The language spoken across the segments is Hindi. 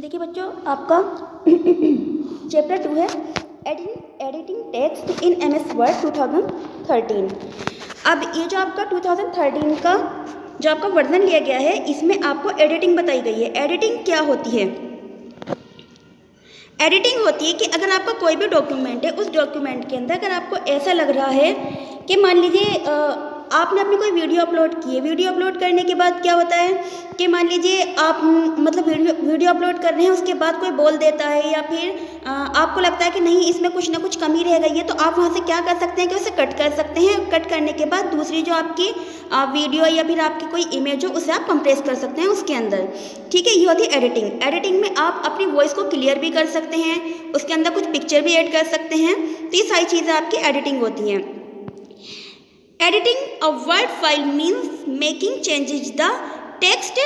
देखिए बच्चों, आपका चैप्टर 2 है editing text in MS word 2013। अब ये जो आपका 2013 का जो आपका वर्जन लिया गया है, इसमें आपको एडिटिंग बताई गई है। एडिटिंग क्या होती है? एडिटिंग होती है कि अगर आपका कोई भी डॉक्यूमेंट है, उस डॉक्यूमेंट के अंदर अगर आपको ऐसा लग रहा है कि मान लीजिए आपने अपनी कोई वीडियो अपलोड की है। वीडियो अपलोड करने के बाद क्या होता है कि मान लीजिए आप मतलब वीडियो अपलोड कर रहे हैं, उसके बाद कोई बोल देता है या फिर आपको लगता है कि नहीं, इसमें कुछ ना कुछ कमी रह गई है, तो आप वहाँ से क्या कर सकते हैं कि उसे कट कर सकते हैं। कट करने के बाद दूसरी जो आपकी वीडियो या फिर आपकी कोई इमेज हो, उसे आप कंप्रेस कर सकते हैं उसके अंदर। ठीक है, ये होती है एडिटिंग। एडिटिंग में आप अपनी वॉइस को क्लियर भी कर सकते हैं, उसके अंदर कुछ पिक्चर भी ऐड कर सकते हैं। तो ये सारी चीज़ें आपकी एडिटिंग होती हैं। Editing a word file means making changes the text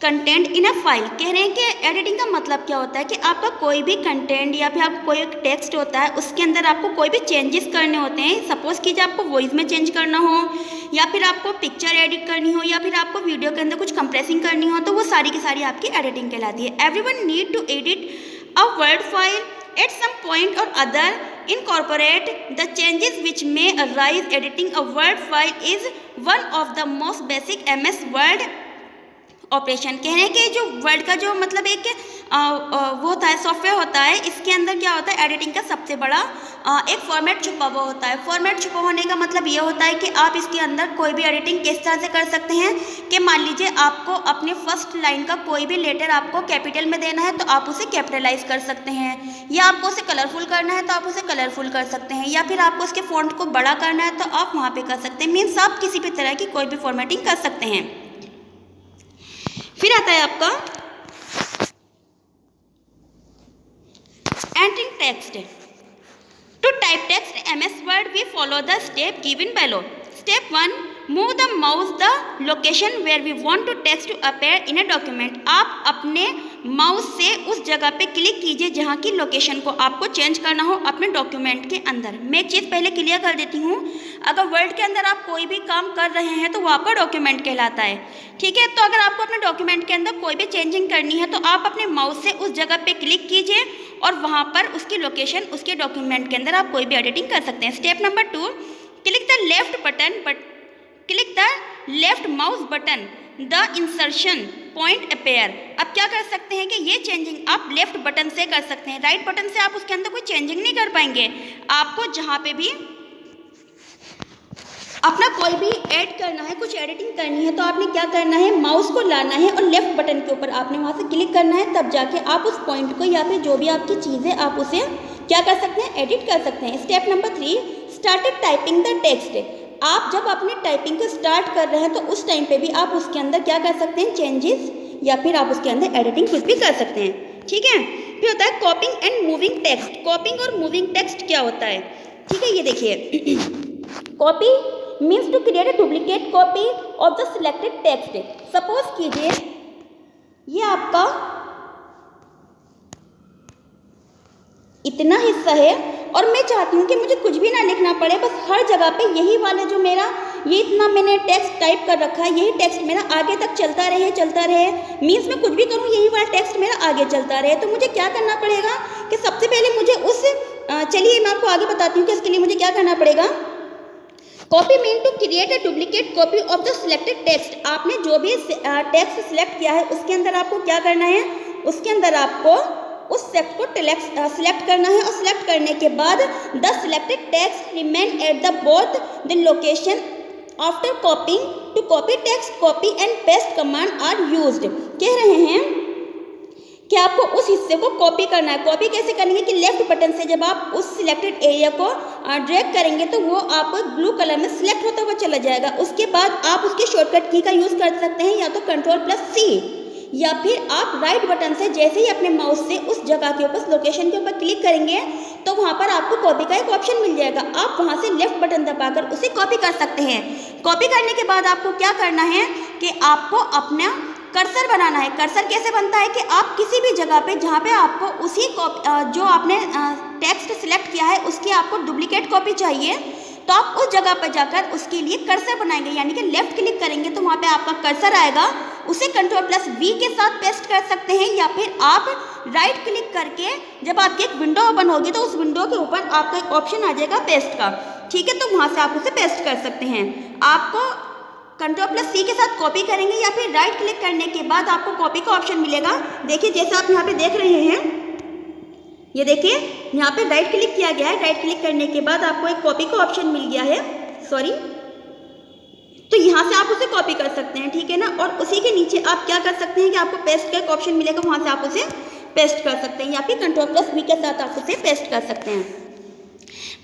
content in a file. कह रहे हैं कि एडिटिंग का मतलब क्या होता है कि आपका कोई भी कंटेंट या फिर आपका कोई टेक्स्ट होता है, उसके अंदर आपको कोई भी चेंजेस करने होते हैं। सपोज कीजिए आपको वॉइस में चेंज करना हो, या फिर आपको पिक्चर एडिट करनी हो, या फिर आपको वीडियो के अंदर कुछ कंप्रेसिंग करनी हो, तो वो सारी की सारी आपकी एडिटिंग कहलाती है। Everyone need to edit a word file at some point or other. Incorporate the changes which may arise. Editing a word file is one of the most basic MS Word operation. कह रहे हैं कि जो वर्ड का जो मतलब एक वो होता है, सॉफ्टवेयर होता है, इसके अंदर क्या होता है, एडिटिंग का सबसे बड़ा एक फॉर्मेट छुपा हुआ होता है। फॉर्मेट छुपा होने का मतलब ये होता है कि आप इसके अंदर कोई भी एडिटिंग किस तरह से कर सकते हैं कि मान लीजिए आपको अपने फर्स्ट लाइन का कोई भी लेटर आपको कैपिटल में देना है, तो आप उसे कैपिटलाइज कर सकते हैं, या आपको उसे कलरफुल करना है तो आप उसे कलरफुल कर सकते हैं, या फिर आपको उसके फॉन्ट को बड़ा करना है तो आप वहाँ पे कर सकते हैं। मीन्स आप किसी भी तरह की कोई भी फॉर्मेटिंग कर सकते हैं। फिर आता है आपका entering text. To type text MS Word we follow the step given below. Step 1, move the mouse the location where we want to text to appear in a document. आप अपने माउस से उस जगह पे क्लिक कीजिए जहाँ की लोकेशन को आपको चेंज करना हो अपने डॉक्यूमेंट के अंदर। मैं एक चीज़ पहले क्लियर कर देती हूँ, अगर वर्ड के अंदर आप कोई भी काम कर रहे हैं तो वो आपका डॉक्यूमेंट कहलाता है। ठीक है, तो अगर आपको अपने डॉक्यूमेंट के अंदर कोई भी चेंजिंग करनी है तो आप अपने माउस से उस जगह पे क्लिक कीजिए और वहाँ पर उसकी लोकेशन उसके डॉक्यूमेंट के अंदर आप कोई भी एडिटिंग कर सकते हैं। Step number 2, click the left mouse button the insertion point appear. अब क्या कर सकते हैं कि ये चेंजिंग आप लेफ्ट बटन से कर सकते हैं। राइट बटन से आप उसके अंदर कोई चेंजिंग नहीं कर पाएंगे। आपको जहाँ पे भी अपना कोई भी ऐड करना है, कुछ एडिटिंग करनी है, तो आपने क्या करना है, माउस को लाना है और लेफ्ट बटन के ऊपर आपने वहाँ से क्लिक करना है, तब जाके आप उस पॉइंट को या फिर जो भी आपकी चीज़ है आप उसे क्या कर सकते हैं, एडिट कर सकते हैं। Step number 3, started typing the text. आप जब अपनी टाइपिंग को स्टार्ट कर रहे हैं तो उस टाइम पे भी आप उसके अंदर क्या कर सकते हैं, चेंजेस या फिर आप उसके अंदर एडिटिंग कुछ भी कर सकते हैं। ठीक है, फिर होता है कॉपिंग एंड मूविंग टेक्स्ट। कॉपिंग और मूविंग टेक्स्ट क्या होता है? ठीक है, ये देखिए, copy means to create a duplicate copy of the selected text. Suppose कीजिए ये आपका इतना हिस्सा है और मैं चाहती हूँ कि मुझे कुछ भी ना लिखना पड़े, बस हर जगह पे यही वाले जो मेरा ये इतना मैंने टेक्स्ट टाइप कर रखा है, यही टेक्स्ट मेरा आगे तक चलता रहे। मीन्स मैं कुछ भी करूँ यही वाला टेक्स्ट मेरा आगे चलता रहे। तो मुझे क्या करना पड़ेगा कि सबसे पहले मुझे चलिए मैं आपको आगे बताती हूँ कि इसके लिए मुझे क्या करना पड़ेगा। Copy mean to create a duplicate copy of the selected text. आपने जो भी टेक्स्ट सिलेक्ट किया है उसके अंदर आपको क्या करना है, उसके अंदर आपको उस टेक्स्ट को सिलेक्ट करना है, और सिलेक्ट करने के बाद the selected text remain at the both the location after copying. To copy text, copy and paste command are used. कह रहे हैं कि आपको उस हिस्से को कॉपी करना है। कॉपी कैसे करेंगे कि लेफ्ट बटन से जब आप उस सिलेक्टेड एरिया को ड्रैग करेंगे तो वो आपको ब्लू कलर में सिलेक्ट होता हुआ चला जाएगा। उसके बाद आप उसके शॉर्टकट की का यूज़ कर सकते हैं, या तो Ctrl+C, या फिर आप राइट बटन से जैसे ही अपने माउस से उस जगह के ऊपर, लोकेशन के ऊपर क्लिक करेंगे तो वहाँ पर आपको कॉपी का एक ऑप्शन मिल जाएगा। आप वहाँ से लेफ्ट बटन दबाकर उसे कॉपी कर सकते हैं। कॉपी करने के बाद आपको क्या करना है कि आपको अपना कर्सर बनाना है। कर्सर कैसे बनता है कि आप किसी भी जगह पे जहाँ पे आपको उसी जो आपने टेक्स्ट सिलेक्ट किया है उसकी आपको डुप्लीकेट कॉपी चाहिए, तो आप उस जगह पर जाकर उसके लिए कर्सर बनाएंगे, यानी कि लेफ्ट क्लिक करेंगे तो वहाँ पे आपका कर्सर आएगा। उसे Ctrl+V के साथ पेस्ट कर सकते हैं, या फिर आप राइट क्लिक करके जब आपकी एक विंडो ओपन होगी तो उस विंडो के ऊपर आपका एक ऑप्शन आ जाएगा पेस्ट का, ठीक है, तो वहाँ से आप उसे पेस्ट कर सकते हैं। आपको Ctrl+C के साथ कॉपी करेंगे या फिर राइट क्लिक करने के बाद आपको कॉपी का ऑप्शन मिलेगा। देखिए जैसे आप यहाँ पे देख रहे हैं, ये देखिए यहाँ पे राइट क्लिक किया गया है, राइट क्लिक करने के बाद आपको एक कॉपी का ऑप्शन मिल गया है, सॉरी, तो यहाँ से आप उसे कॉपी कर सकते हैं, ठीक है ना। और उसी के नीचे आप क्या कर सकते हैं कि आपको पेस्ट का एक ऑप्शन मिलेगा, वहाँ से आप उसे पेस्ट कर सकते हैं, या फिर Ctrl+V के साथ आप उसे पेस्ट कर सकते हैं।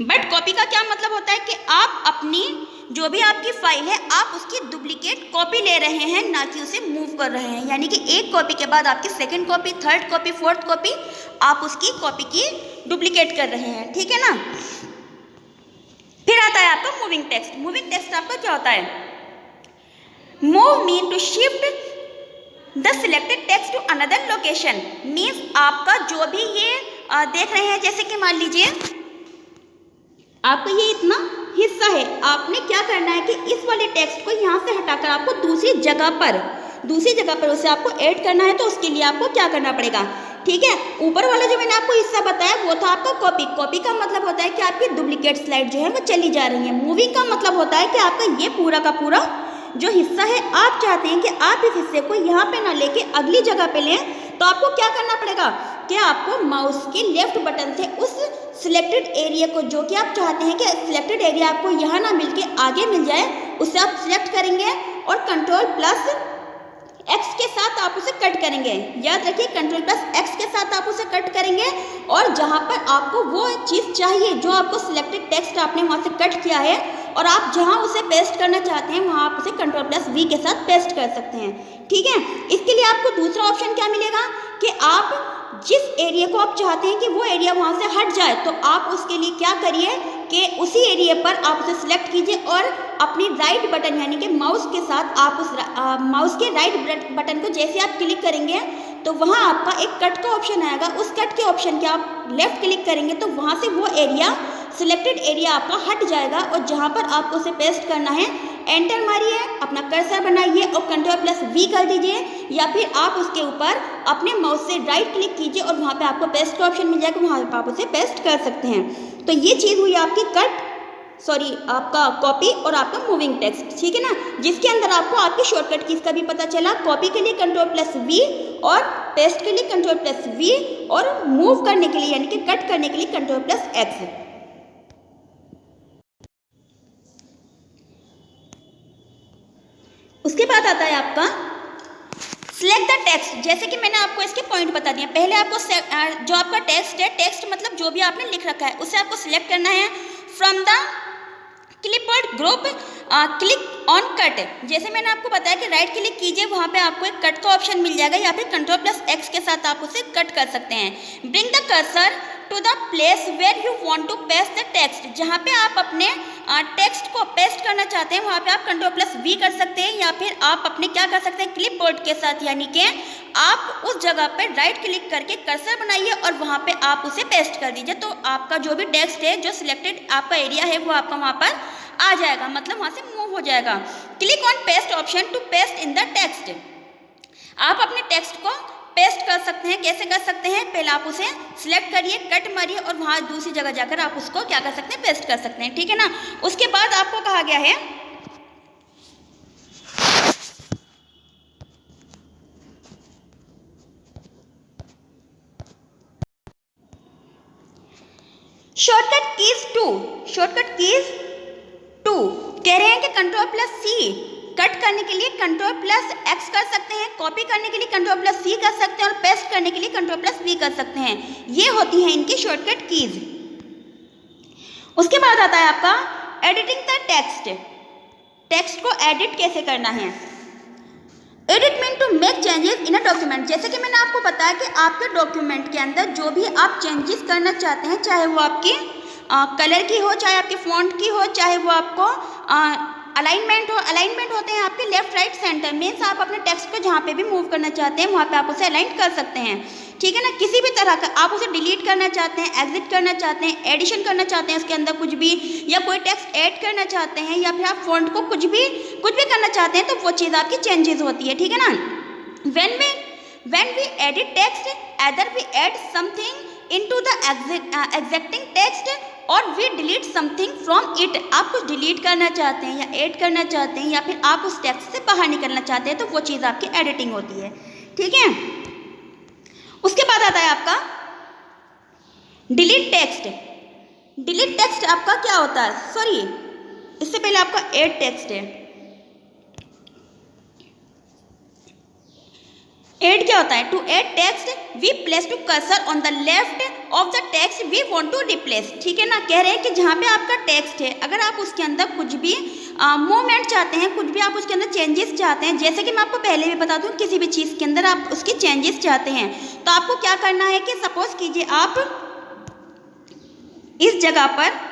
बट कॉपी का क्या मतलब होता है कि आप अपनी जो भी आपकी फाइल है आप उसकी डुप्लीकेट कॉपी ले रहे हैं, ना कि उसे मूव कर रहे हैं, यानी कि एक कॉपी के बाद आपकी second copy, third copy, fourth copy आप उसकी कॉपी की डुप्लीकेट कर रहे हैं, ठीक है ना। फिर आता है आपका मूविंग टेक्स्ट। मूविंग टेक्स्ट आपका क्या होता है? Move mean to shift the selected text to another location, means आपका जो भी ये देख रहे हैं, जैसे कि मान लीजिए आपका ये इतना हिस्सा है, आपने क्या करना है कि इस वाले टेक्स्ट को यहाँ से हटाकर आपको दूसरी जगह पर उसे आपको ऐड करना है, तो उसके लिए आपको क्या करना पड़ेगा, ठीक है। ऊपर वाला जो मैंने आपको हिस्सा बताया वो था आपका कॉपी। कॉपी का मतलब होता है कि आपकी डुप्लीकेट स्लाइड जो है वो चली जा रही है। मूविंग का मतलब होता है कि आपका ये पूरा का पूरा जो हिस्सा है आप चाहते हैं कि आप इस हिस्से को यहाँ पे ना लेके अगली जगह पे लें, तो आपको क्या करना पड़ेगा कि आपको माउस के लेफ्ट बटन से उस सिलेक्टेड एरिया को, जो कि आप चाहते हैं कि सिलेक्टेड एरिया आपको यहाँ ना मिल के आगे मिल जाए, उसे आप सिलेक्ट करेंगे और Ctrl+X के साथ आप उसे कट करेंगे। याद रखिए Ctrl+X के साथ आप उसे कट करेंगे, और जहाँ पर आपको वो चीज़ चाहिए जो आपको सिलेक्टेड टेक्स्ट आपने वहाँ से कट किया है, और आप जहाँ उसे पेस्ट करना चाहते हैं वहाँ आप उसे Ctrl+V के साथ पेस्ट कर सकते हैं, ठीक है। इसके लिए आपको दूसरा ऑप्शन क्या मिलेगा कि आप जिस एरिया को आप चाहते हैं कि वो एरिया वहाँ से हट जाए, तो आप उसके लिए क्या करिए कि उसी एरिया पर आप उसे सिलेक्ट कीजिए और अपनी राइट बटन यानी कि माउस के साथ आप उस माउस के राइट बटन को जैसे आप क्लिक करेंगे तो वहाँ आपका एक कट का ऑप्शन आएगा। उस कट के ऑप्शन के आप लेफ्ट क्लिक करेंगे तो वहाँ से वो एरिया, सिलेक्टेड एरिया आपका हट जाएगा, और जहाँ पर आपको उसे पेस्ट करना है एंटर मारिए, अपना कर्सर बनाइए और Ctrl+V कर दीजिए, या फिर आप उसके ऊपर अपने माउस से राइट क्लिक कीजिए और वहाँ पे आपको पेस्ट का ऑप्शन मिल जाएगा, वहाँ पे आप उसे पेस्ट कर सकते हैं। तो ये चीज़ हुई आपकी आपका कॉपी और आपका मूविंग टेक्स्ट, ठीक है ना, जिसके अंदर आपको आपकी शॉर्टकट कीज का भी पता चला। कॉपी के लिए Ctrl+V और पेस्ट के लिए Ctrl+V और मूव करने के लिए यानी कि कट करने के लिए Ctrl+X। उसके बाद आता है आपका सिलेक्ट द टेक्स्ट। जैसे कि मैंने आपको इसके पॉइंट बता दिए। पहले आपको जो आपका टेक्स्ट है, टेक्स्ट मतलब जो भी आपने लिख रखा है उसे आपको सिलेक्ट करना है from the clipboard group, click on cut. जैसे मैंने आपको बताया कि राइट क्लिक कीजिए, वहाँ पे आपको एक कट का ऑप्शन मिल जाएगा, या फिर Ctrl+X के साथ आप उसे कट कर सकते हैं। Bring the cursor to the place where you want to paste the text. जहाँ पे आप अपने टेक्स्ट को पेस्ट करना चाहते हैं वहाँ पे आप Ctrl+V कर सकते हैं, या फिर आप अपने क्या कर सकते हैं क्लिपबोर्ड के साथ, यानी कि आप उस जगह पे राइट क्लिक करके कर्सर बनाइए और वहाँ पे आप उसे पेस्ट कर दीजिए। तो आपका जो भी टेक्स्ट है, जो सिलेक्टेड आपका एरिया है, वो आपका वहाँ पर आ जाएगा, मतलब वहाँ से मूव हो जाएगा। Click on paste option to paste in the text. आप अपने टेक्स्ट को पेस्ट कर सकते हैं। कैसे कर सकते हैं? पहले आप उसे सिलेक्ट करिए, कट मारिए और वहाँ दूसरी जगह जाकर आप उसको क्या कर सकते हैं, पेस्ट कर सकते हैं, ठीक है ना। उसके बाद आपको कहा गया है शॉर्टकट कीज 2। शॉर्टकट कीज 2 कह रहे हैं कि Ctrl+C कट करने के लिए Ctrl+X कर सकते हैं, कॉपी करने के लिए Ctrl+C कर सकते हैं और पेस्ट करने के लिए Ctrl+V कर सकते हैं। ये होती हैं इनकी शॉर्टकट कीज। उसके बाद आता है आपका एडिटिंग द टेक्स्ट। टेक्स्ट को एडिट कैसे करना है। Edit mean to make changes in a document. जैसे कि मैंने आपको बताया कि आपके डॉक्यूमेंट के अंदर जो भी आप चेंजेस करना चाहते हैं, चाहे वो आपकी कलर की हो, चाहे आपकी फॉन्ट की हो, चाहे वो आपको अलाइनमेंट होते हैं आपके लेफ्ट राइट सेंटर। मीन्स आप अपने टेक्स्ट को जहाँ पे भी मूव करना चाहते हैं वहाँ पे आप उसे अलाइन कर सकते हैं, ठीक है ना। किसी भी तरह का आप उसे डिलीट करना चाहते हैं, एग्जिट करना चाहते हैं, एडिशन करना चाहते हैं उसके अंदर कुछ भी, या कोई टेक्स्ट ऐड करना चाहते हैं, या फिर आप फॉन्ट को कुछ भी करना चाहते हैं, तो वो चीज़ आपकी चेंजेस होती है, ठीक है ना। when we edit text, either we add something into the existing text और we delete something from it। आप कुछ डिलीट करना चाहते हैं या ऐड करना चाहते हैं या फिर आप उस टेक्स्ट से बाहर निकलना चाहते हैं, तो वो चीज़ आपकी एडिटिंग होती है, ठीक है। उसके बाद आता है आपका डिलीट टेक्स्ट। डिलीट टेक्स्ट आपका क्या होता है, सॉरी इससे पहले आपका ऐड टेक्स्ट है। ऐड क्या होता है, to add text we place to cursor on the left of the text we want to replace, ठीक है ना। कह रहे हैं कि जहाँ पे आपका टेक्स्ट है, अगर आप उसके अंदर कुछ भी मूवमेंट चाहते हैं, कुछ भी आप उसके अंदर चेंजेस चाहते हैं, जैसे कि मैं आपको पहले भी बता दूं, किसी भी चीज़ के अंदर आप उसकी चेंजेस चाहते हैं, तो आपको क्या करना है कि सपोज कीजिए आप इस जगह पर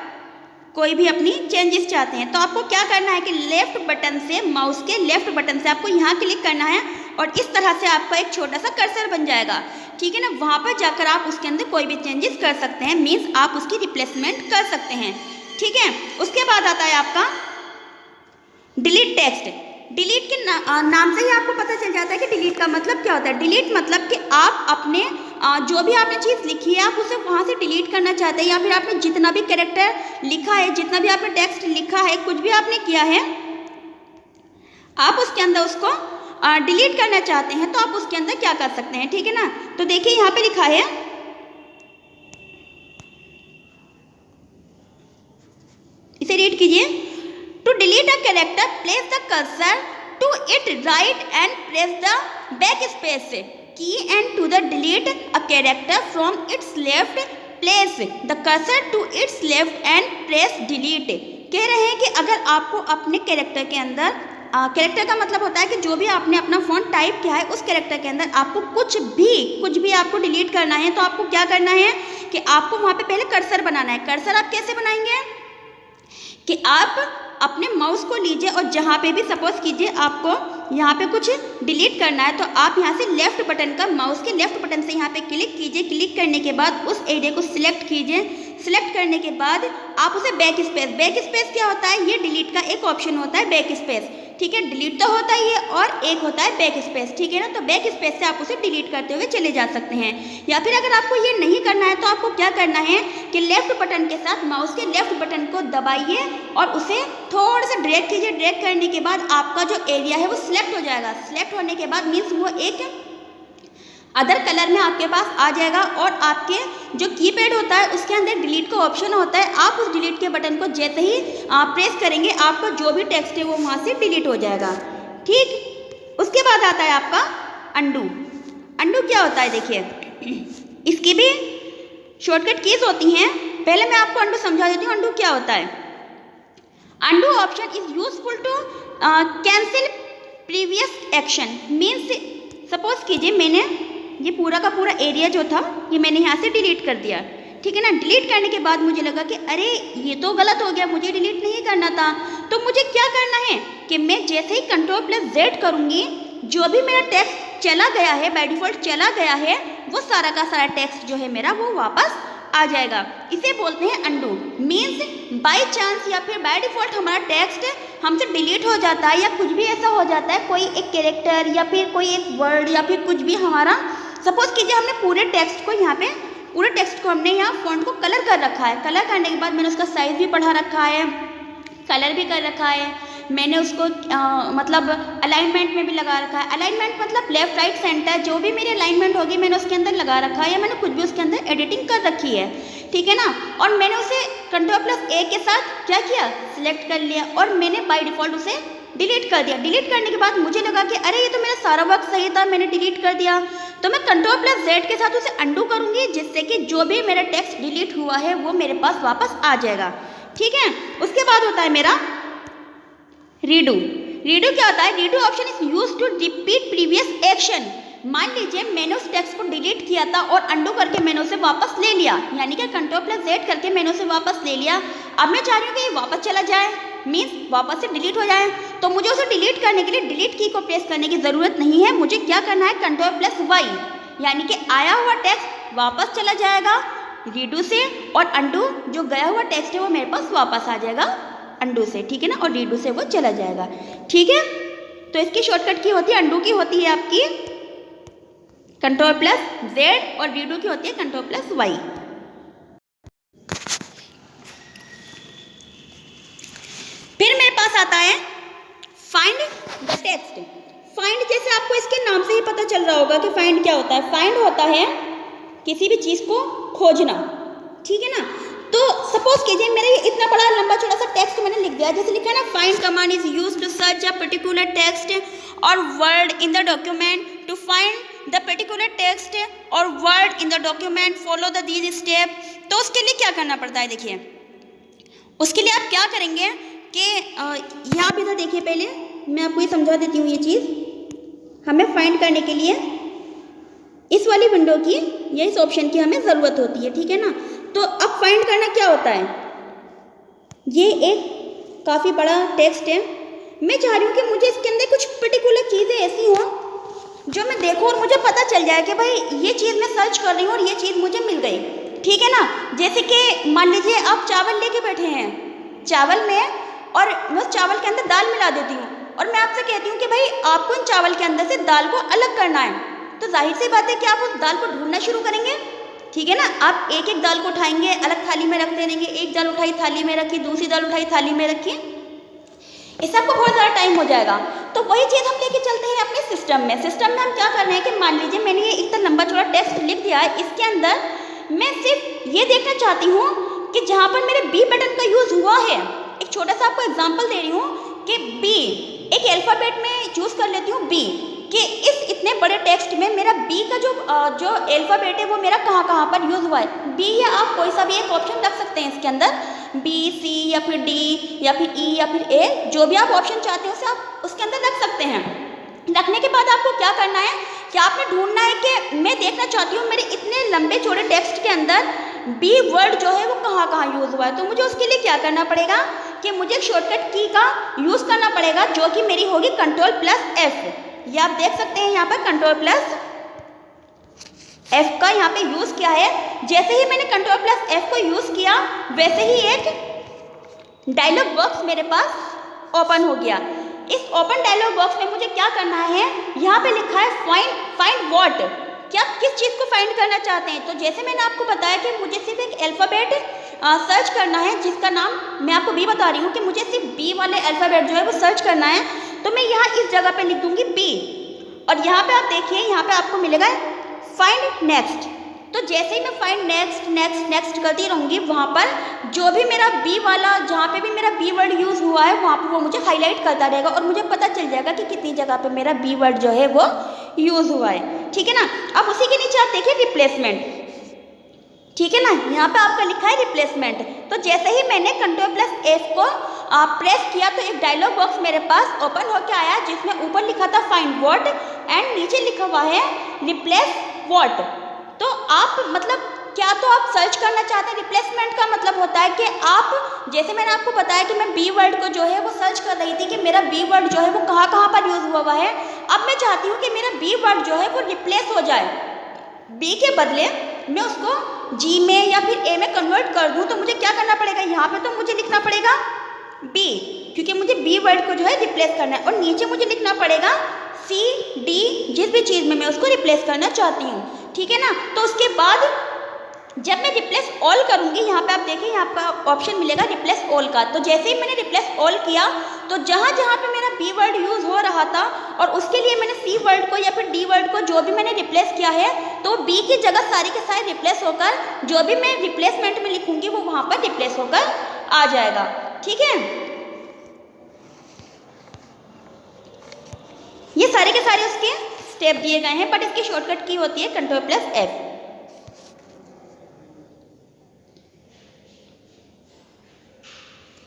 कोई भी अपनी चेंजेस चाहते हैं, तो आपको क्या करना है कि लेफ्ट बटन से, माउस के लेफ्ट बटन से आपको यहाँ क्लिक करना है और इस तरह से आपका एक छोटा सा कर्सर बन जाएगा, ठीक है ना। वहाँ पर जाकर आप उसके अंदर कोई भी चेंजेस कर सकते हैं, मीन्स आप उसकी रिप्लेसमेंट कर सकते हैं, ठीक है। उसके बाद आता है आपका डिलीट टेक्स्ट। डिलीट के नाम से ही आपको पता चल जाता है कि डिलीट का मतलब क्या होता है। डिलीट मतलब कि आप अपने जो भी आपने चीज़ लिखी है आप उसे वहाँ से डिलीट करना चाहते हैं, या फिर आपने जितना भी कैरेक्टर लिखा है, जितना भी आपने टेक्स्ट लिखा है, कुछ भी आपने किया है, आप उसके अंदर उसको डिलीट करना चाहते हैं, तो आप उसके अंदर क्या कर सकते हैं, ठीक है ना। तो देखिए यहाँ पे लिखा है, इसे रीड कीजिए। To delete a character place the cursor to it right and press the backspace key and to the delete a character from its left place the cursor to its left and press delete. कह रहे हैं कि अगर आपको अपने कैरेक्टर के अंदर कैरेक्टर का मतलब होता है कि जो भी आपने अपना फ़ॉन्ट टाइप किया है उस कैरेक्टर के अंदर आपको कुछ भी आपको डिलीट करना है, तो आपको क्या करना है कि आपको वहाँ पे पहले कर्सर बनाना है। कर्सर आप कैसे बनाएंगे कि आप अपने माउस को लीजिए और जहाँ पे भी सपोज कीजिए आपको यहाँ पे कुछ डिलीट करना है, तो आप यहाँ से लेफ्ट बटन का, माउस के लेफ्ट बटन से यहाँ पे क्लिक कीजिए। क्लिक करने के बाद उस एरिया को सिलेक्ट कीजिए। सिलेक्ट करने के बाद आप उसे बैक स्पेस क्या होता है, ये डिलीट का एक ऑप्शन होता है बैक स्पेस, ठीक है। डिलीट तो होता ही है और एक होता है बैक स्पेस, ठीक है ना। तो बैक स्पेस से आप उसे डिलीट करते हुए चले जा सकते हैं। या फिर अगर आपको ये नहीं करना है तो आपको क्या करना है कि लेफ्ट बटन के साथ माउस के लेफ्ट बटन को दबाइए और उसे थोड़ा सा ड्रैग कीजिए। ड्रैग करने के बाद आपका जो एरिया है वो सिलेक्ट हो जाएगा। सिलेक्ट होने के बाद मीन्स वो एक अदर कलर में आपके पास आ जाएगा और आपके जो कीपैड होता है उसके अंदर डिलीट का ऑप्शन होता है। आप उस डिलीट के बटन को जैसे ही प्रेस करेंगे आपका जो भी टेक्स्ट है वो वहाँ से डिलीट हो जाएगा, ठीक। उसके बाद आता है आपका अंडू। अंडू क्या होता है, देखिए इसकी भी शॉर्टकट कीज होती हैं। पहले मैं आपको अंडू समझा देती हूँ अंडू क्या होता है। Undo option is useful to cancel previous action. Means suppose कीजिए मैंने ये पूरा का पूरा एरिया जो था ये मैंने यहाँ से डिलीट कर दिया, ठीक है ना। डिलीट करने के बाद मुझे लगा कि अरे ये तो गलत हो गया, मुझे डिलीट नहीं करना था। तो मुझे क्या करना है कि मैं जैसे ही Ctrl+Z करूँगी, जो भी मेरा टेक्स्ट चला गया है, बाय डिफ़ॉल्ट चला गया है, वो सारा का सारा टेक्स्ट जो है मेरा वो वापस आ जाएगा। इसे बोलते हैं अंडू। मीन्स बाय चांस या फिर बाय डिफ़ॉल्ट हमारा टेक्स्ट हमसे डिलीट हो जाता है या कुछ भी ऐसा हो जाता है, कोई एक कैरेक्टर या फिर कोई एक वर्ड या फिर कुछ भी हमारा, सपोज कीजिए हमने पूरे टेक्स्ट को यहाँ पे, पूरे टेक्स्ट को हमने यहाँ फॉन्ट को कलर कर रखा है। कलर करने के बाद मैंने उसका साइज़ भी बढ़ा रखा है, कलर भी कर रखा है, मैंने उसको मतलब अलाइनमेंट में भी लगा रखा है। अलाइनमेंट मतलब लेफ्ट राइट सेंटर, जो भी मेरी अलाइनमेंट होगी मैंने उसके अंदर लगा रखा है, या मैंने कुछ भी उसके अंदर एडिटिंग कर रखी है, ठीक है ना। और मैंने उसे Ctrl+A के साथ क्या किया, सिलेक्ट कर लिया और मैंने बाय डिफ़ॉल्ट उसे डिलीट कर दिया। डिलीट करने के बाद मुझे लगा कि अरे ये तो मेरा सारा वर्क सही था, मैंने डिलीट कर दिया। तो मैं Ctrl+Z के साथ उसे अंडू करूँगी, जिससे कि जो भी मेरा टेक्स्ट डिलीट हुआ है वो मेरे पास वापस आ जाएगा, ठीक है। उसके बाद होता है मेरा रीडू। रीडू क्या होता है, redo option is use to repeat previous action. मान लीजिए मैंने उस टेक्स्ट को डिलीट किया था और अंडू करके मैंने उसे वापस ले लिया, यानी कि Ctrl+Z करके मैंने उसे वापस ले लिया। अब मैं चाह रही हूँ कि ये वापस चला जाए, मीन्स वापस से डिलीट हो जाए। तो मुझे उसे डिलीट करने के लिए डिलीट की को प्रेस करने की ज़रूरत नहीं है, मुझे क्या करना है Ctrl+Y, यानी कि आया हुआ टेक्स्ट वापस चला जाएगा रीडू से और अंडू जो गया हुआ टेक्स्ट है वो मेरे पास वापस आ जाएगा अंडू से, ठीक है ना, और रीडू से वो चला जाएगा, ठीक है। तो इसकी शॉर्टकट की होती है, अंडू की होती है आपकी Ctrl+Z और रीडू की होती है Ctrl+Y। फिर मेरे पास आता है फाइंड द टेक्स्ट। फाइंड जैसे आपको इसके नाम से ही पता चल रहा होगा कि फाइंड क्या होता है। फाइंड होता है किसी भी चीज़ को खोजना, ठीक है ना। तो सपोज कीजिए मेरे इतना बड़ा लंबा चौड़ा सा टेक्स्ट मैंने लिख दिया, जैसे लिखा है ना, find command is used to search a particular text और word in the document. To find the particular text और word in the document follow the these step. तो उसके लिए क्या करना पड़ता है, देखिए उसके लिए आप क्या करेंगे कि यहाँ पे इधर देखिए, पहले मैं आपको ये समझा देती हूँ। ये चीज़ हमें फाइंड करने के लिए इस वाली विंडो की या इस ऑप्शन की हमें ज़रूरत होती है, ठीक है ना। तो अब फाइंड करना क्या होता है, ये एक काफ़ी बड़ा टेक्स्ट है, मैं चाह रही हूँ कि मुझे इसके अंदर कुछ पर्टिकुलर चीज़ें ऐसी हों जो मैं देखूँ और मुझे पता चल जाए कि भाई ये चीज़ मैं सर्च कर रही हूँ और ये चीज़ मुझे मिल गई, ठीक है ना। जैसे कि मान लीजिए आप चावल लेके बैठे हैं, चावल में और मैं उस चावल के अंदर दाल मिला देती हूँ और मैं आपसे कहती हूँ कि भाई आपको इन चावल के अंदर से दाल को अलग करना है, तो जाहिर सी बात है कि आप उस दाल को ढूंढना शुरू करेंगे, ठीक है ना। आप एक एक दाल को उठाएंगे, अलग थाली में रख देंगे, एक दाल उठाई थाली में रखी, दूसरी दाल उठाई थाली में रखी, इससे आपको बहुत ज़्यादा टाइम हो जाएगा। तो वही चीज़ हम लेके चलते हैं अपने सिस्टम में। सिस्टम में हम क्या कर रहे हैं कि मान लीजिए मैंने ये इतना लंबा चौड़ा टेक्स्ट लिख दिया है, इसके अंदर मैं सिर्फ ये देखना चाहती हूँ कि जहाँ पर मेरे बी बटन का यूज़ हुआ है, एक छोटा सा आपको एग्जाम्पल दे रही हूँ कि बी एक अल्फ़ाबेट में चूज़ कर लेती हूँ बी, कि इस इतने बड़े टेक्स्ट में मेरा बी का जो अल्फ़ाबेट है वो मेरा कहाँ कहाँ पर यूज़ हुआ है। बी या आप कोई सा भी एक ऑप्शन रख सकते हैं इसके अंदर, बी, सी या फिर डी या फिर ई या फिर ए, जो भी आप ऑप्शन चाहते हैं उसे आप उसके अंदर रख सकते हैं। रखने के बाद आपको क्या करना है कि आपने ढूंढना है कि मैं देखना चाहती हूँ मेरे इतने लंबे चौड़े टेक्स्ट के अंदर बी वर्ड जो है वो कहाँ कहाँ यूज़ हुआ है। तो मुझे उसके लिए क्या करना पड़ेगा कि मुझे एक शॉर्टकट की का यूज़ करना पड़ेगा जो कि मेरी होगी Ctrl+F। ये आप देख सकते हैं यहाँ पर Ctrl+F का यहाँ पे यूज़ किया है। जैसे ही मैंने Ctrl+F को यूज़ किया वैसे ही एक डायलॉग बॉक्स मेरे पास ओपन हो गया। इस ओपन डायलॉग बॉक्स में मुझे क्या करना है, यहाँ पे लिखा है फाइंड व्हाट, क्या किस चीज़ को फाइंड करना चाहते हैं। तो जैसे मैंने आपको बताया कि मुझे सिर्फ एक अल्फ़ाबेट सर्च करना है जिसका नाम मैं आपको बी बता रही हूँ कि मुझे सिर्फ बी वाले अल्फ़ाबेट जो है वो सर्च करना है। तो मैं यहाँ इस जगह पे लिख दूँगी बी और यहाँ पे आप देखिए यहाँ पे आपको मिलेगा फाइंड नेक्स्ट। तो जैसे ही मैं फाइंड नेक्स्ट नेक्स्ट नेक्स्ट करती रहूँगी वहाँ पर जो भी मेरा बी वाला, जहाँ पे भी मेरा बी वर्ड यूज़ हुआ है वहाँ पे वो मुझे हाईलाइट करता रहेगा और मुझे पता चल जाएगा कि कितनी जगह पे मेरा बी वर्ड जो है वो यूज़ हुआ है, ठीक है ना। अब उसी के नीचे आप देखिए रिप्लेसमेंट, ठीक है ना, यहाँ पे आपका लिखा है रिप्लेसमेंट। तो जैसे ही मैंने Ctrl+F को प्रेस किया तो एक डायलॉग बॉक्स मेरे पास ओपन होकर आया जिसमें ऊपर लिखा था फाइंड व्हाट एंड नीचे लिखा हुआ है रिप्लेस व्हाट। तो आप मतलब क्या तो आप सर्च करना चाहते हैं। रिप्लेसमेंट का मतलब होता है कि आप, जैसे मैंने आपको बताया कि मैं बी वर्ड को जो है वो सर्च कर रही थी कि मेरा बी वर्ड जो है वो कहाँ कहाँ पर यूज़ हुआ है। अब मैं चाहती हूँ कि मेरा बी वर्ड जो है वो रिप्लेस हो जाए, बी के बदले मैं उसको जी में या फिर ए में कन्वर्ट कर दूँ। तो मुझे क्या करना पड़ेगा, यहाँ पे तो मुझे लिखना पड़ेगा बी, क्योंकि मुझे बी वर्ड को जो है रिप्लेस करना है, और नीचे मुझे लिखना पड़ेगा सी डी, जिस भी चीज़ में मैं उसको रिप्लेस करना चाहती हूँ, ठीक है ना। तो उसके बाद जब मैं रिप्लेस ऑल करूँगी, यहाँ पे आप देखिए यहाँ पर ऑप्शन मिलेगा रिप्लेस ऑल का। तो जैसे ही मैंने रिप्लेस ऑल किया तो जहाँ जहाँ पे मेरा बी वर्ड यूज़ हो रहा था और उसके लिए मैंने सी वर्ड को या फिर डी वर्ड को जो भी मैंने रिप्लेस किया है, तो बी की जगह सारे के सारे रिप्लेस होकर जो भी मैं रिप्लेसमेंट में लिखूँगी वो वहाँ पर रिप्लेस होकर आ जाएगा, ठीक है। ये सारे के सारे उसके स्टेप दिए गए हैं, बट इसकी शॉर्टकट की होती है Ctrl+F।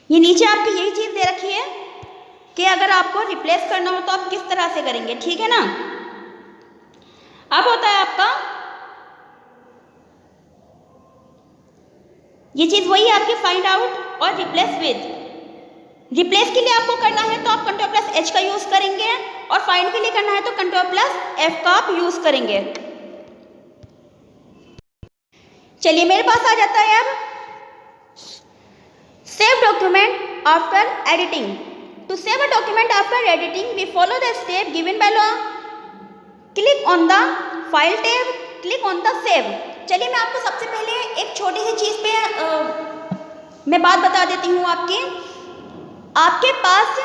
ये नीचे आपकी यही चीज़ दे रखी है कि अगर आपको रिप्लेस करना हो तो आप किस तरह से करेंगे, ठीक है ना। अब होता है आपका ये चीज़ वही आपकी फाइंड आउट और रिप्लेस विद। रिप्लेस के लिए आपको करना है तो आप Ctrl+H का यूज़ करेंगे, और फाइंड के लिए करना है तो Ctrl+F का आप यूज़ करेंगे। चलिए मेरे पास आ जाता है अब save document after editing. To save a document after editing we follow the step given below। Click on the file tab, click on the save. चलिए मैं आपको सबसे पहले एक छोटी सी चीज़ पे मैं बात बता देती हूँ आपके पास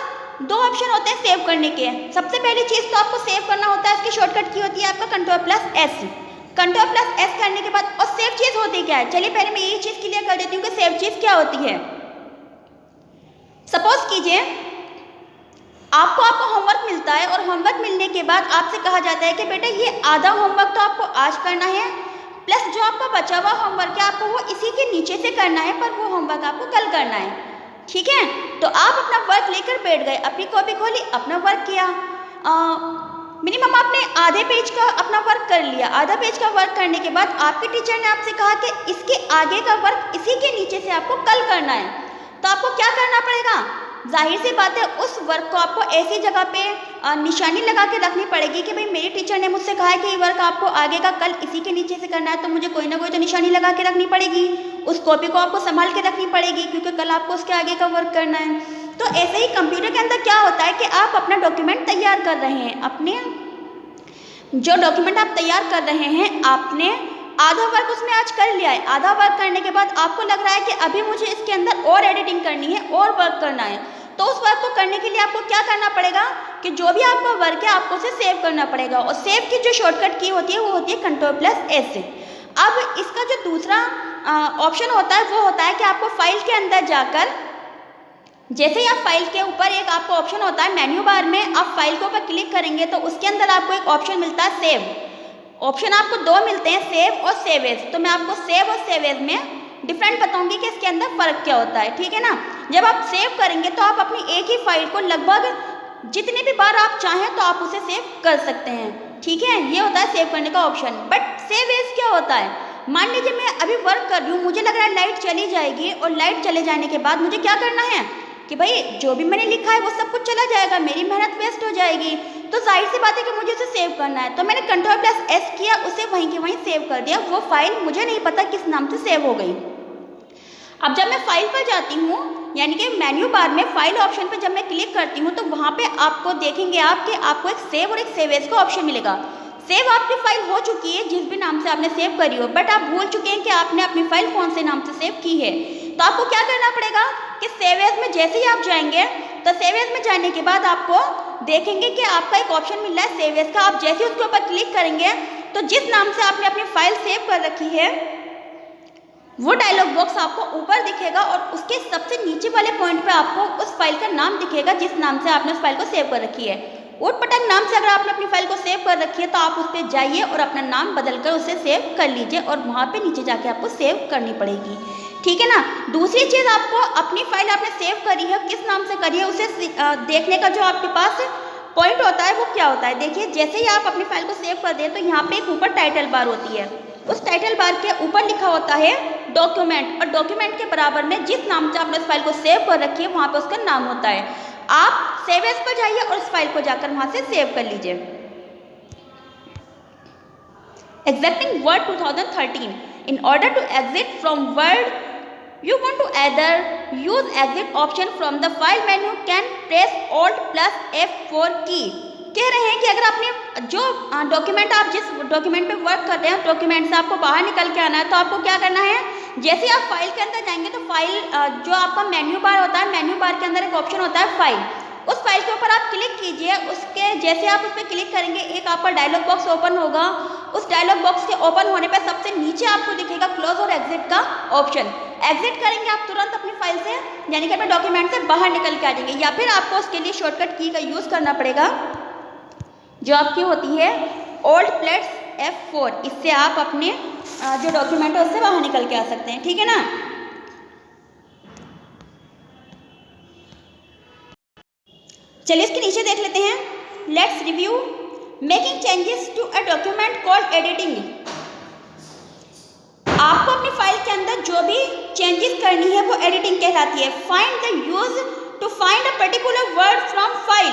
दो ऑप्शन होते हैं सेव करने के। सबसे पहली चीज़ तो आपको सेव करना होता है, इसकी शॉर्टकट की होती है आपका Ctrl+S। Ctrl+S करने के बाद और सेव चीज़ होती क्या है, चलिए पहले मैं यही चीज़ क्लियर कर देती हूँ कि सेव चीज़ क्या होती है। सपोज कीजिए आपको होमवर्क मिलता है, और होमवर्क मिलने के बाद आपसे कहा जाता है कि बेटा ये आधा होमवर्क तो आपको आज करना है, प्लस जो आपका बचा हुआ होमवर्क है आपको वो इसी के नीचे से करना है, पर वो होमवर्क आपको कल करना है। ठीक है, तो आप अपना वर्क लेकर बैठ गए, अपनी कॉपी खोली, अपना वर्क किया। मिनिमम आपने आधे पेज का अपना वर्क कर लिया। आधा पेज का वर्क करने के बाद आपके टीचर ने आपसे कहा कि इसके आगे का वर्क इसी के नीचे से आपको कल करना है, तो आपको क्या करना पड़ेगा? जाहिर सी बात है उस वर्क को आपको ऐसी जगह पे निशानी लगा के रखनी पड़ेगी कि भाई मेरे टीचर ने मुझसे कहा है कि ये वर्क आपको आगे का कल इसी के नीचे से करना है, तो मुझे कोई ना कोई तो निशानी लगा के रखनी पड़ेगी। उस कॉपी को आपको संभाल के रखनी पड़ेगी क्योंकि कल आपको उसके आगे का वर्क करना है। तो ऐसे ही कंप्यूटर के अंदर क्या होता है कि आप अपना डॉक्यूमेंट तैयार कर रहे हैं, अपने जो डॉक्यूमेंट आप तैयार कर रहे हैं आपने आधा वर्क उसमें आज कर लिया है। आधा वर्क करने के बाद आपको लग रहा है कि अभी मुझे इसके अंदर और एडिटिंग करनी है और वर्क करना है, तो उस वर्क को करने के लिए आपको क्या करना पड़ेगा कि जो भी आपका वर्क है आपको उसे सेव करना पड़ेगा, और सेव की जो शॉर्टकट की होती है वो होती है Ctrl+S। अब इसका जो दूसरा ऑप्शन होता है वो होता है कि आपको फाइल के अंदर जाकर, जैसे ही आप फाइल के ऊपर एक आपको ऑप्शन होता है मेन्यू बार में, आप फाइल के ऊपर क्लिक करेंगे तो उसके अंदर आपको एक ऑप्शन मिलता है सेव। ऑप्शन आपको दो मिलते हैं, सेव और सेव एज। तो मैं आपको सेव और सेव एज में डिफरेंट बताऊंगी कि इसके अंदर फ़र्क क्या होता है। ठीक है ना, जब आप सेव करेंगे तो आप अपनी एक ही फाइल को लगभग जितने भी बार आप चाहें तो आप उसे सेव कर सकते हैं। ठीक है, ये होता है सेव करने का ऑप्शन। बट सेव एज क्या होता है? मान लीजिए मैं अभी वर्क कर रही हूँ, मुझे लग रहा है लाइट चली जाएगी, और लाइट चले जाने के बाद मुझे क्या करना है कि भाई जो भी मैंने लिखा है वो सब कुछ चला जाएगा, मेरी मेहनत वेस्ट हो जाएगी। तो जाहिर सी बात है कि मुझे उसे सेव करना है, तो मैंने Ctrl+S किया, उसे वहीं के वहीं सेव कर दिया। वो फाइल मुझे नहीं पता किस नाम से सेव हो गई। अब जब मैं फाइल पर जाती हूँ, यानी कि मेन्यू बार में फाइल ऑप्शन पर जब मैं क्लिक करती हूँ तो वहाँ पे आपको देखेंगे आपको एक सेव और एक सेव एज का ऑप्शन मिलेगा। सेव आपकी फाइल हो चुकी है जिस भी नाम से आपने सेव करी हो, बट आप भूल चुके हैं कि आपने अपनी फाइल कौन से नाम से सेव की है। तो आपको क्या करना पड़ेगा कि सेव एज में जैसे ही आप जाएंगे तो सेव एज में जाने के बाद आपको देखेंगे कि आपका एक ऑप्शन मिल रहा है सेव एज का। आप जैसे ही उसके ऊपर क्लिक करेंगे तो जिस नाम से आपने अपनी फाइल सेव कर रखी है वो डायलॉग बॉक्स आपको ऊपर दिखेगा, और उसके सबसे नीचे वाले पॉइंट पे आपको उस फाइल का नाम दिखेगा जिस नाम से आपने उस फाइल को सेव कर रखी है। उटपटांग नाम से अगर आपने अपनी फाइल को सेव कर रखी है तो आप उस पर जाइए और अपना नाम बदलकर उसे सेव कर लीजिए, और वहाँ पे नीचे जाके आपको सेव करनी पड़ेगी। ठीक है ना। दूसरी चीज़, आपको अपनी फाइल आपने सेव करी है, किस नाम से करी है उसे देखने का जो आपके पास पॉइंट होता है वो क्या होता है। देखिए, जैसे ही आप अपनी फाइल को सेव कर दें तो यहाँ पे एक ऊपर टाइटल बार होती है, उस टाइटल बार के ऊपर लिखा होता है डॉक्यूमेंट, और डॉक्यूमेंट के बराबर में जिस नाम से आपने उस फाइल को सेव कर रखी है वहाँ पे उसका नाम होता है। आप सेव एज पर जाइए और उस फाइल को जाकर वहाँ से सेव कर लीजिए। Exiting Word 2013. In order to exit from Word, you want to either use exit option from the file menu, can press Alt+F4 की। कह रहे हैं कि अगर आपने जो डॉक्यूमेंट, आप जिस डॉक्यूमेंट पे वर्क कर रहे हैं डॉक्यूमेंट से आपको बाहर निकल के आना है, तो आपको क्या करना है, जैसे आप फाइल के अंदर जाएंगे तो फाइल जो आपका मेन्यू बार होता है, मेन्यू बार के अंदर एक ऑप्शन होता है फाइल, उस फाइल के ऊपर आप क्लिक कीजिए। उसके जैसे आप उस पर क्लिक करेंगे एक आपका डायलॉग बॉक्स ओपन होगा। उस डायलॉग बॉक्स के ओपन होने पर सबसे नीचे आपको दिखेगा क्लोज और एग्जिट का ऑप्शन। एग्जिट करेंगे आप तुरंत अपनी फाइल से, यानी कि अपने डॉक्यूमेंट से बाहर निकल के आ जाएंगे, या फिर आपको उसके लिए शॉर्टकट की का यूज़ करना पड़ेगा जो आपकी होती है Alt+F4। इससे आप अपने जो डॉक्यूमेंट है उससे बाहर निकल के आ सकते हैं। ठीक है ना। चलिए इसके नीचे देख लेते हैं। Let's review making changes to a document called editing. आपको अपनी फाइल के अंदर जो भी चेंजेस करनी है वो एडिटिंग कहलाती है। Find the use to find a particular word from file.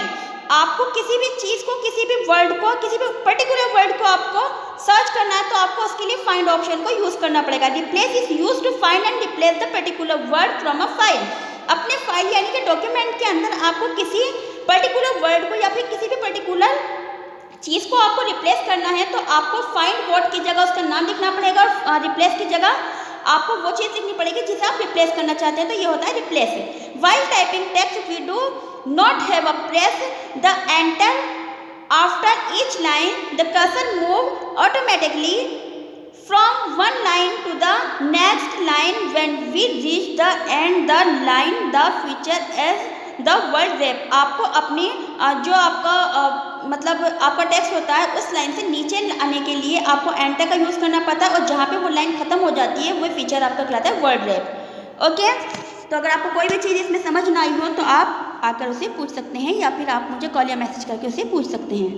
आपको किसी भी चीज़ को, किसी भी वर्ड को, किसी भी पर्टिकुलर वर्ड को आपको सर्च करना है तो आपको उसके लिए फाइंड ऑप्शन को यूज़ करना पड़ेगा। Replace is use to find and replace the particular word from a file. अपने फाइल यानी कि डॉक्यूमेंट के अंदर आपको किसी पर्टिकुलर वर्ड को या फिर किसी भी पर्टिकुलर चीज़ को आपको रिप्लेस करना है तो आपको फाइंड वर्ड की जगह उसका नाम लिखना पड़ेगा और रिप्लेस की जगह आपको वो चीज़ लिखनी पड़ेगी जिसे आप रिप्लेस करना चाहते हैं, तो ये होता है replace. While typing text we do not have a press the enter after each line, the cursor move automatically from one line to the next line when we reach the end the line the feature as the word wrap. आपको अपनी जो आपका मतलब आपका टेक्स्ट होता है उस लाइन से नीचे आने के लिए आपको एंटर का यूज़ करना पड़ता है और जहाँ पे वो लाइन खत्म हो जाती है वो फीचर आपका कहलाता है वर्ड रैप। ओके, तो अगर आपको कोई भी चीज़ इसमें समझ ना आई हो तो आप आकर उसे पूछ सकते हैं या फिर आप मुझे कॉल या मैसेज करके उसे पूछ सकते हैं।